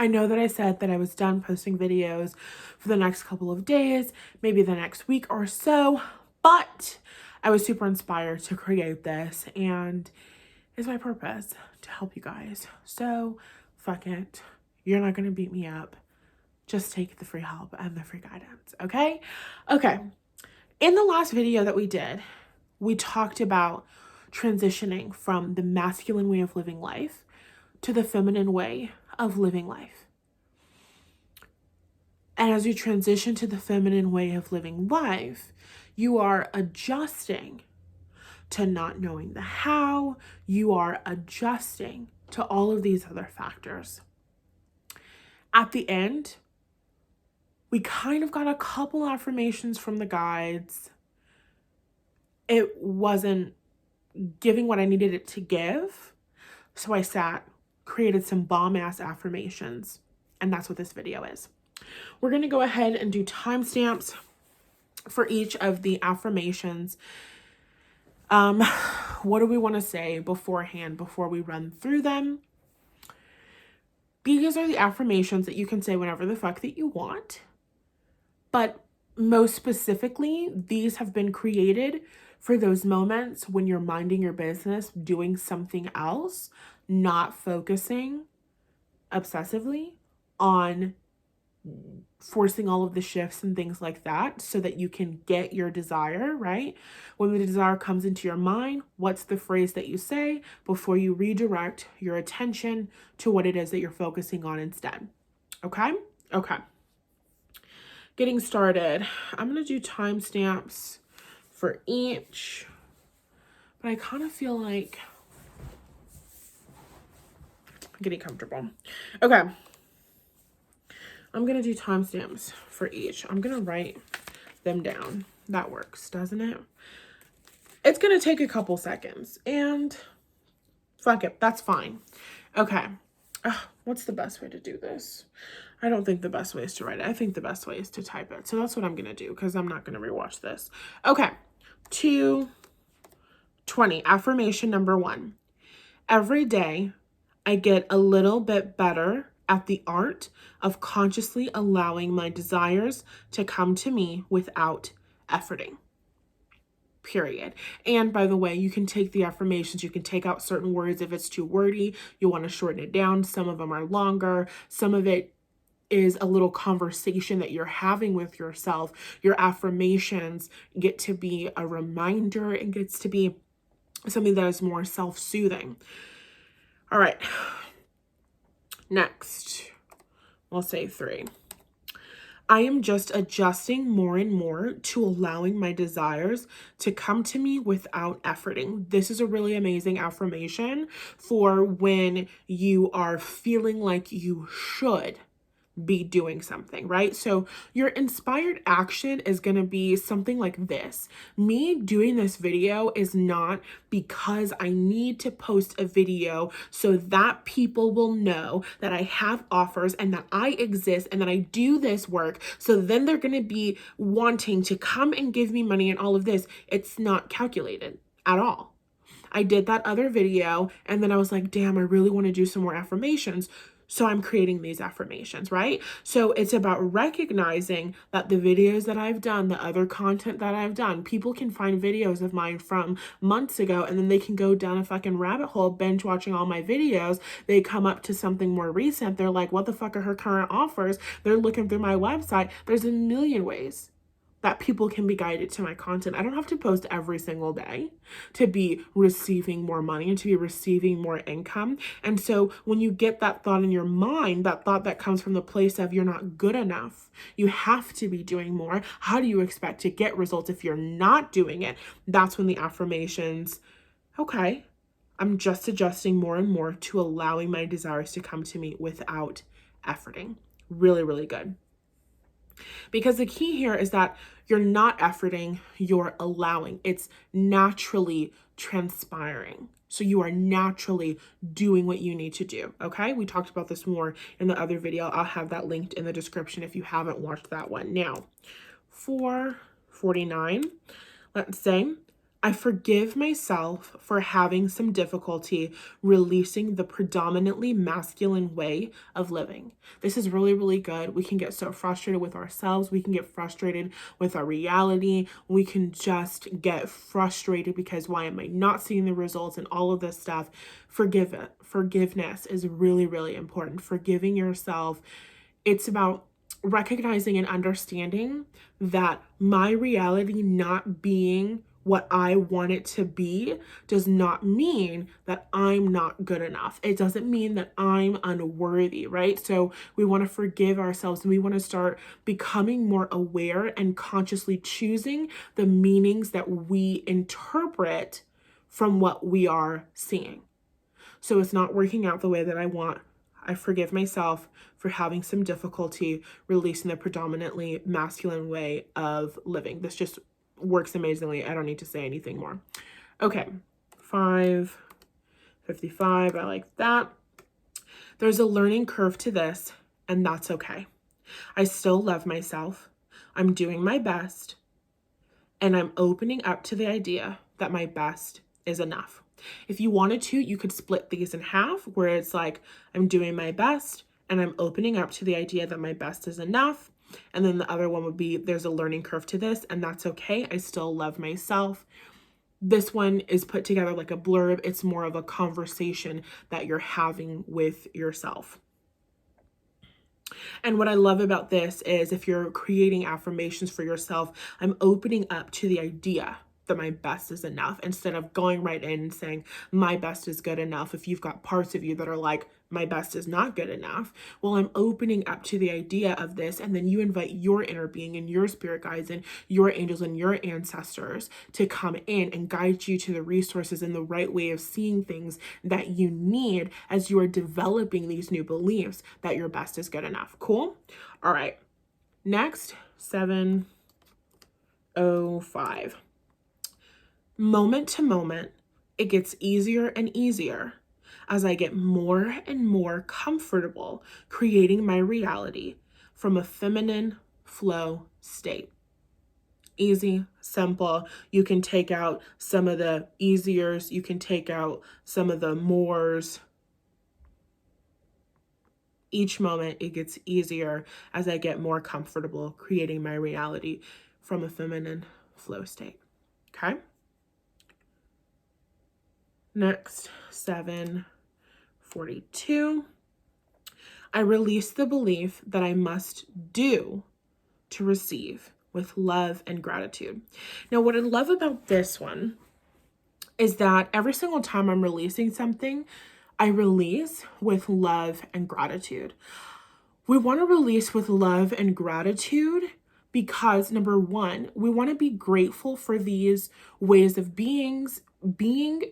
I know that I said that I was done posting videos for the next couple of days, maybe the next week or so, but I was super inspired to create this, and it's my purpose to help you guys. So fuck it. You're not going to beat me up. Just take the free help and the free guidance, okay? Okay. In the last video that we did, we talked about transitioning from the masculine way of living life to the feminine way of living life. And as you transition to the feminine way of living life, you are adjusting to not knowing the how. You are adjusting to all of these other factors. At the end, we kind of got a couple affirmations from the guides. It wasn't giving what I needed it to give. So I sat, created some bomb-ass affirmations, and that's what this video is. We're going to go ahead and do timestamps for each of the affirmations. What do we want to say beforehand before we run through them? These are the affirmations that you can say whenever the fuck that you want. But most specifically, these have been created for those moments when you're minding your business, doing something else, not focusing obsessively on forcing all of the shifts and things like that so that you can get your desire, right? When the desire comes into your mind, what's the phrase that you say before you redirect your attention to what it is that you're focusing on instead? Okay? Okay. Getting started. I'm going to do timestamps for each, but I kind of feel like I'm getting comfortable. Okay. I'm going to do timestamps for each. I'm going to write them down. That works, doesn't it? It's going to take a couple seconds, and fuck it. That's fine. Okay. What's the best way to do this? I don't think the best way is to write it. I think the best way is to type it. So that's what I'm going to do because I'm not going to rewatch this. Okay. 2:20. Affirmation number 1. Every day, I get a little bit better at the art of consciously allowing my desires to come to me without efforting. Period. And by the way, you can take the affirmations, you can take out certain words if it's too wordy, you want to shorten it down. Some of them are longer. Some of it is a little conversation that you're having with yourself. Your affirmations get to be a reminder. It gets to be something that is more self-soothing. All right. Next, we'll say 3. I am just adjusting more and more to allowing my desires to come to me without efforting. This is a really amazing affirmation for when you are feeling like you should be doing something, right? So your inspired action is going to be something like this. Me doing this video is not because I need to post a video so that people will know that I have offers and that I exist and that I do this work. So then they're going to be wanting to come and give me money and all of this. It's not calculated at all. I did that other video and then I was like, damn, I really want to do some more affirmations. So I'm creating these affirmations, right? So it's about recognizing that the videos that I've done, the other content that I've done, people can find videos of mine from months ago and then they can go down a fucking rabbit hole, binge watching all my videos. They come up to something more recent. They're like, what the fuck are her current offers? They're looking through my website. There's a million ways that people can be guided to my content. I don't have to post every single day to be receiving more money and to be receiving more income. And so when you get that thought in your mind, that thought that comes from the place of you're not good enough, you have to be doing more. How do you expect to get results if you're not doing it? That's when the affirmations, okay, I'm just adjusting more and more to allowing my desires to come to me without efforting. Really, really good. Because the key here is that you're not efforting, you're allowing. It's naturally transpiring. So you are naturally doing what you need to do, okay? We talked about this more in the other video. I'll have that linked in the description if you haven't watched that one. Now, 4:49, let's say, I forgive myself for having some difficulty releasing the predominantly masculine way of living. This is really, really good. We can get so frustrated with ourselves. We can get frustrated with our reality. We can just get frustrated because why am I not seeing the results and all of this stuff? Forgiveness is really, really important. Forgiving yourself. It's about recognizing and understanding that my reality not being what I want it to be does not mean that I'm not good enough. It doesn't mean that I'm unworthy, right? So we want to forgive ourselves and we want to start becoming more aware and consciously choosing the meanings that we interpret from what we are seeing. So it's not working out the way that I want. I forgive myself for having some difficulty releasing the predominantly masculine way of living. This just works amazingly. I don't need to say anything more. Okay, 5:55. I like that. There's a learning curve to this, and that's okay. I still love myself. I'm doing my best, and I'm opening up to the idea that my best is enough. If you wanted to, you could split these in half where it's like, I'm doing my best and I'm opening up to the idea that my best is enough. And then the other one would be, there's a learning curve to this and that's okay. I still love myself. This one is put together like a blurb. It's more of a conversation that you're having with yourself. And what I love about this is if you're creating affirmations for yourself, I'm opening up to the idea that my best is enough instead of going right in and saying my best is good enough. If you've got parts of you that are like, my best is not good enough, well, I'm opening up to the idea of this. And then you invite your inner being and your spirit guides and your angels and your ancestors to come in and guide you to the resources and the right way of seeing things that you need as you are developing these new beliefs that your best is good enough. Cool? All right. Next, 7:05. Moment to moment, it gets easier and easier as I get more and more comfortable creating my reality from a feminine flow state. Easy, simple. You can take out some of the easiers. You can take out some of the mores. Each moment, it gets easier as I get more comfortable creating my reality from a feminine flow state. Okay? Next, 7:42. I release the belief that I must do to receive with love and gratitude. Now, what I love about this one is that every single time I'm releasing something, I release with love and gratitude. We want to release with love and gratitude because number one, we want to be grateful for these ways of being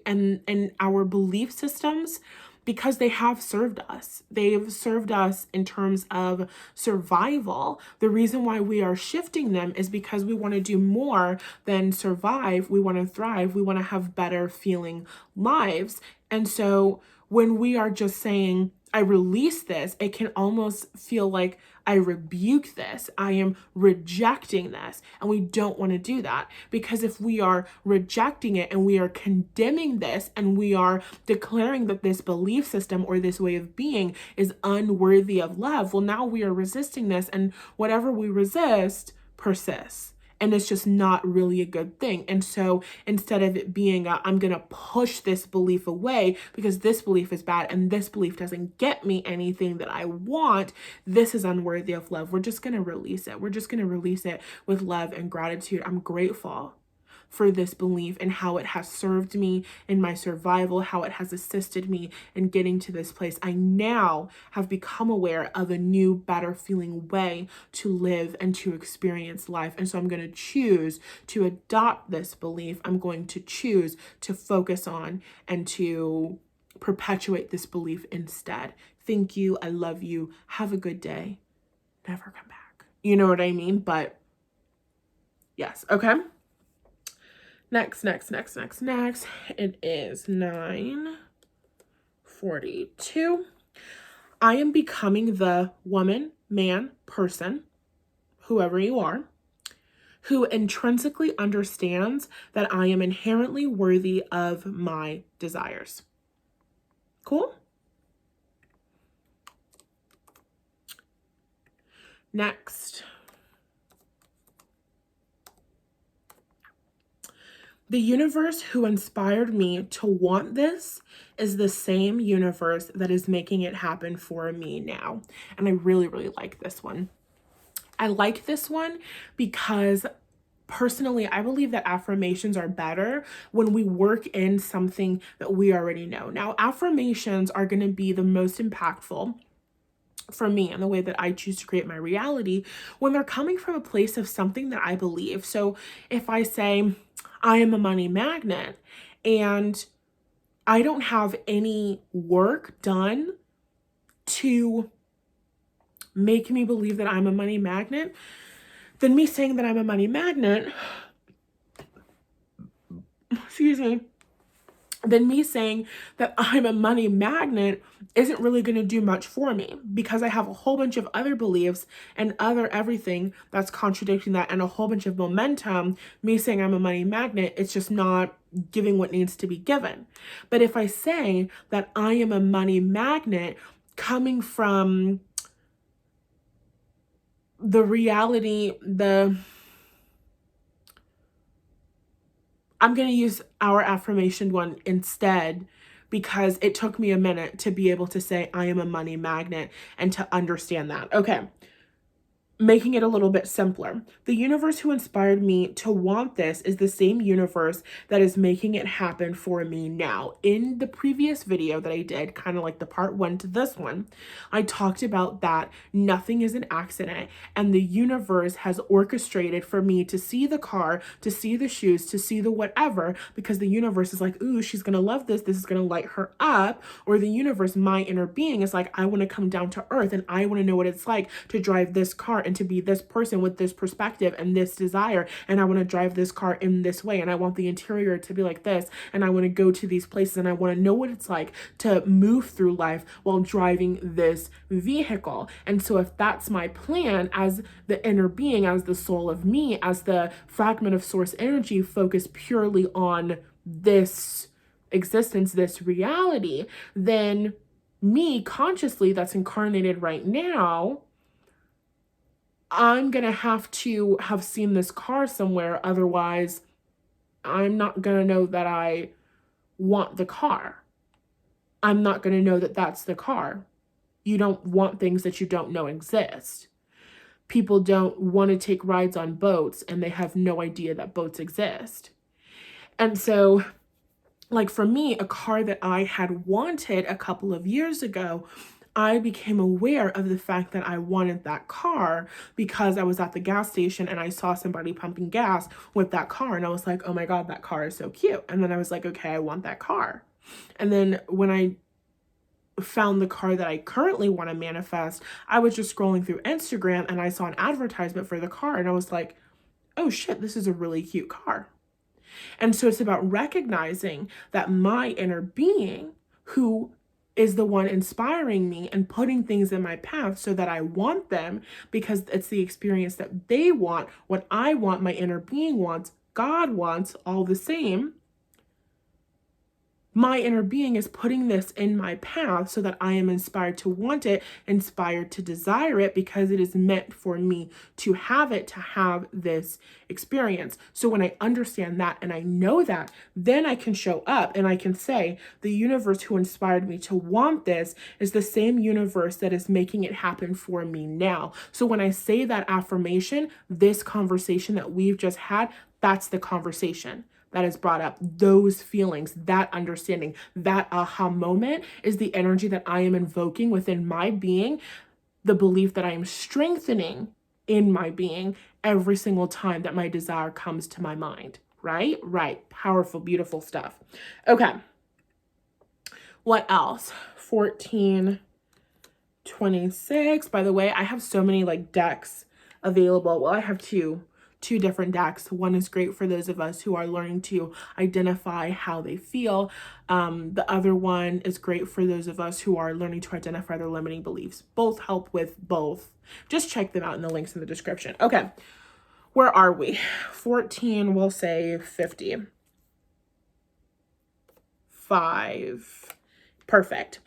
and our belief systems because they have served us. They've served us in terms of survival. The reason why we are shifting them is because we want to do more than survive. We want to thrive. We want to have better feeling lives. And so when we are just saying, I release this, it can almost feel like I rebuke this. I am rejecting this. And we don't want to do that because if we are rejecting it and we are condemning this and we are declaring that this belief system or this way of being is unworthy of love, well, now we are resisting this and whatever we resist persists. And it's just not really a good thing. And so instead of it being, I'm going to push this belief away because this belief is bad and this belief doesn't get me anything that I want, this is unworthy of love. We're just going to release it. We're just going to release it with love and gratitude. I'm grateful for this belief and how it has served me in my survival, how it has assisted me in getting to this place. I now have become aware of a new, better feeling way to live and to experience life. And so I'm going to choose to adopt this belief. I'm going to choose to focus on and to perpetuate this belief instead. Thank you. I love you. Have a good day. Never come back. You know what I mean? But yes. Okay. Next. It is 9:42. I am becoming the woman, man, person, whoever you are, who intrinsically understands that I am inherently worthy of my desires. Cool? Next. The universe who inspired me to want this is the same universe that is making it happen for me now. And I really, really like this one. I like this one because personally, I believe that affirmations are better when we work in something that we already know. Now, affirmations are going to be the most impactful for me and the way that I choose to create my reality when they're coming from a place of something that I believe. So if I say, I am a money magnet, and I don't have any work done to make me believe that I'm a money magnet, then me saying that I'm a money magnet, excuse me, then me saying that I'm a money magnet isn't really going to do much for me because I have a whole bunch of other beliefs and other everything that's contradicting that, and a whole bunch of momentum. Me saying I'm a money magnet, it's just not giving what needs to be given. But if I say that I am a money magnet coming from the reality, I'm going to use our affirmation one instead because it took me a minute to be able to say I am a money magnet and to understand that. Okay. Making it a little bit simpler. The universe who inspired me to want this is the same universe that is making it happen for me now. In the previous video that I did, kind of like the part 1 to this one, I talked about that nothing is an accident, and the universe has orchestrated for me to see the car, to see the shoes, to see the whatever, because the universe is like, ooh, she's gonna love this. This is gonna light her up. Or the universe, my inner being, is like, I want to come down to earth and I want to know what it's like to drive this car and to be this person with this perspective and this desire, and I want to drive this car in this way, and I want the interior to be like this, and I want to go to these places, and I want to know what it's like to move through life while driving this vehicle. And so if that's my plan as the inner being, as the soul of me, as the fragment of source energy focused purely on this existence, this reality, then me consciously that's incarnated right now, I'm going to have to have seen this car somewhere. Otherwise, I'm not going to know that I want the car. I'm not going to know that that's the car. You don't want things that you don't know exist. People don't want to take rides on boats and they have no idea that boats exist. And so, like for me, a car that I had wanted a couple of years ago, I became aware of the fact that I wanted that car because I was at the gas station and I saw somebody pumping gas with that car, and I was like, oh my God, that car is so cute. And then I was like, okay, I want that car. And then when I found the car that I currently want to manifest, I was just scrolling through Instagram and I saw an advertisement for the car, and I was like, oh shit, this is a really cute car. And so it's about recognizing that my inner being, who is the one inspiring me and putting things in my path so that I want them because it's the experience that they want, what I want, my inner being wants, God wants, all the same. My inner being is putting this in my path so that I am inspired to want it, inspired to desire it, because it is meant for me to have it, to have this experience. So when I understand that and I know that, then I can show up and I can say, the universe who inspired me to want this is the same universe that is making it happen for me now. So when I say that affirmation, this conversation that we've just had, that's the conversation that has brought up those feelings, that understanding, that aha moment is the energy that I am invoking within my being, the belief that I am strengthening in my being every single time that my desire comes to my mind, right? Right. Powerful, beautiful stuff. Okay. What else? 1426. By the way, I have so many like decks available. Well, I have two different decks. One is great for those of us who are learning to identify how they feel. The other one is great for those of us who are learning to identify their limiting beliefs. Both help with both. Just check them out in the links in the description. Okay. Where are we? 14, we'll say 50. 5. Perfect.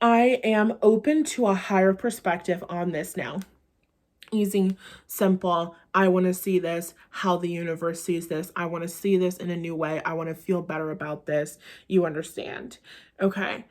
I am open to a higher perspective on this now. Easy, simple. I want to see this how the universe sees this. I want to see this in a new way. I want to feel better about this. You understand? Okay.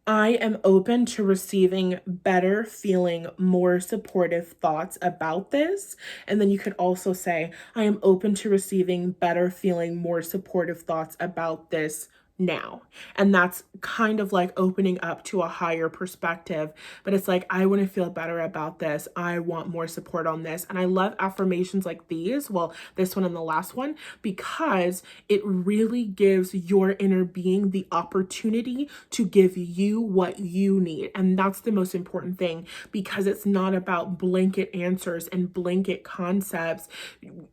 I am open to receiving better feeling, more supportive thoughts about this. And then you could also say, I am open to receiving better feeling, more supportive thoughts about this now. And that's kind of like opening up to a higher perspective. But it's like, I want to feel better about this. I want more support on this. And I love affirmations like these. Well, this one and the last one, because it really gives your inner being the opportunity to give you what you need. And that's the most important thing, because it's not about blanket answers and blanket concepts.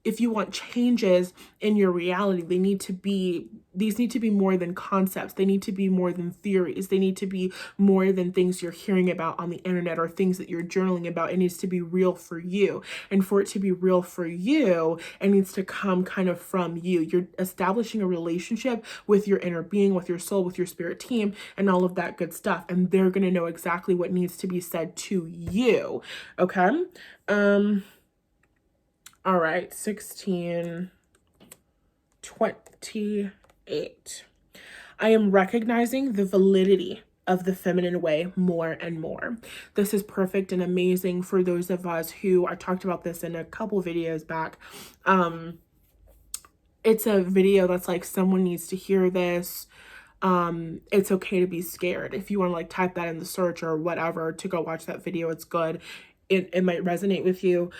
If you want changes in your reality, these need to be more than concepts. They need to be more than theories. They need to be more than things you're hearing about on the internet or things that you're journaling about. It needs to be real for you. And for it to be real for you, it needs to come kind of from you. You're establishing a relationship with your inner being, with your soul, with your spirit team, and all of that good stuff. And they're going to know exactly what needs to be said to you. Okay. All right. 16, 28. I am recognizing the validity of the feminine way more and more. This is perfect and amazing for those of us who, I talked about this in a couple videos back. It's a video that's like, someone needs to hear this. It's okay to be scared. If you want to like type that in the search or whatever to go watch that video, it's good. It might resonate with you.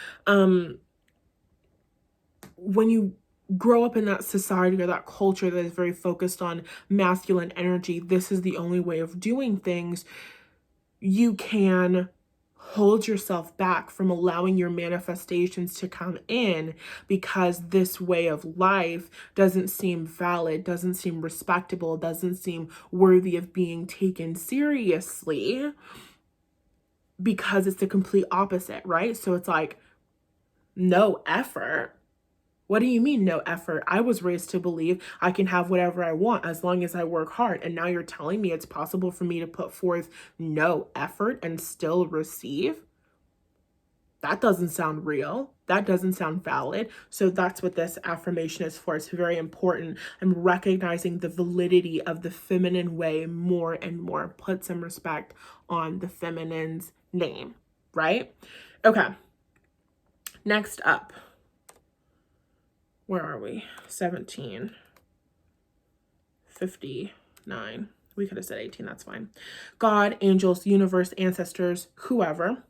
When you grow up in that society or that culture that is very focused on masculine energy, this is the only way of doing things. You can hold yourself back from allowing your manifestations to come in because this way of life doesn't seem valid, doesn't seem respectable, doesn't seem worthy of being taken seriously, because it's the complete opposite, right? So it's like, no effort. What do you mean no effort? I was raised to believe I can have whatever I want as long as I work hard. And now you're telling me it's possible for me to put forth no effort and still receive? That doesn't sound real. That doesn't sound valid. So that's what this affirmation is for. It's very important. I'm recognizing the validity of the feminine way more and more. Put some respect on the feminine's name, right? Okay. Next up. Where are we? 17, 59. We could have said 18, that's fine. God, angels, universe, ancestors, whoever.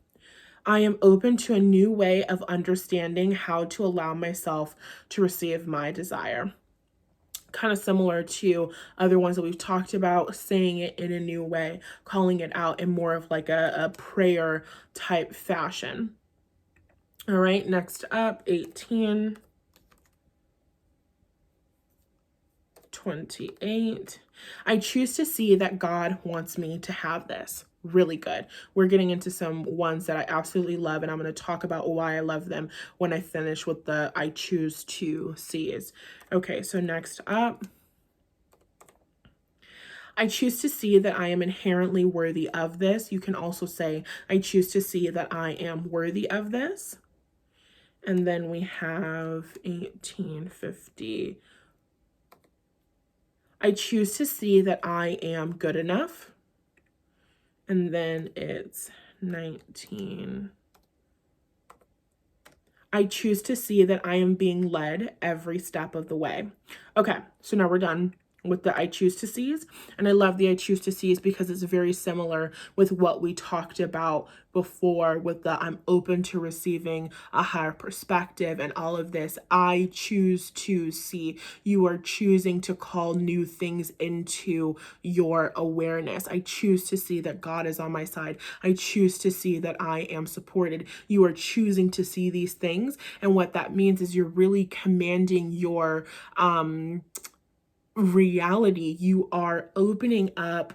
I am open to a new way of understanding how to allow myself to receive my desire. Kind of similar to other ones that we've talked about, saying it in a new way, calling it out in more of like a prayer type fashion. All right, next up, 18. 28. I choose to see that God wants me to have this. Really good. We're getting into some ones that I absolutely love, and I'm going to talk about why I love them when I finish with the I choose to sees. Okay, so next up. I choose to see that I am inherently worthy of this. You can also say, I choose to see that I am worthy of this. And then we have 1850. I choose to see that I am good enough. And then it's 19. I choose to see that I am being led every step of the way. Okay, so now we're done with the I choose to sees. And I love the I choose to sees because it's very similar with what we talked about before with the I'm open to receiving a higher perspective and all of this. I choose to see. You are choosing to call new things into your awareness. I choose to see that God is on my side. I choose to see that I am supported. You are choosing to see these things. And what that means is you're really commanding your reality. You are opening up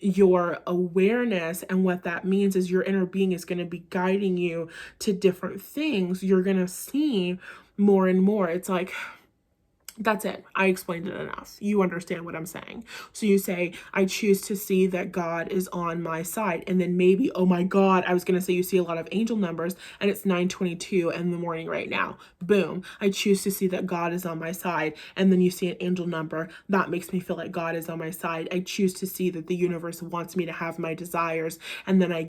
your awareness. And what that means is your inner being is going to be guiding you to different things. You're going to see more and more. It's like, that's it. I explained it enough. You understand what I'm saying. So you say, I choose to see that God is on my side. And then maybe, oh my God, I was going to say you see a lot of angel numbers and it's 9:22 in the morning right now. Boom. I choose to see that God is on my side. And then you see an angel number. That makes me feel like God is on my side. I choose to see that the universe wants me to have my desires. And then I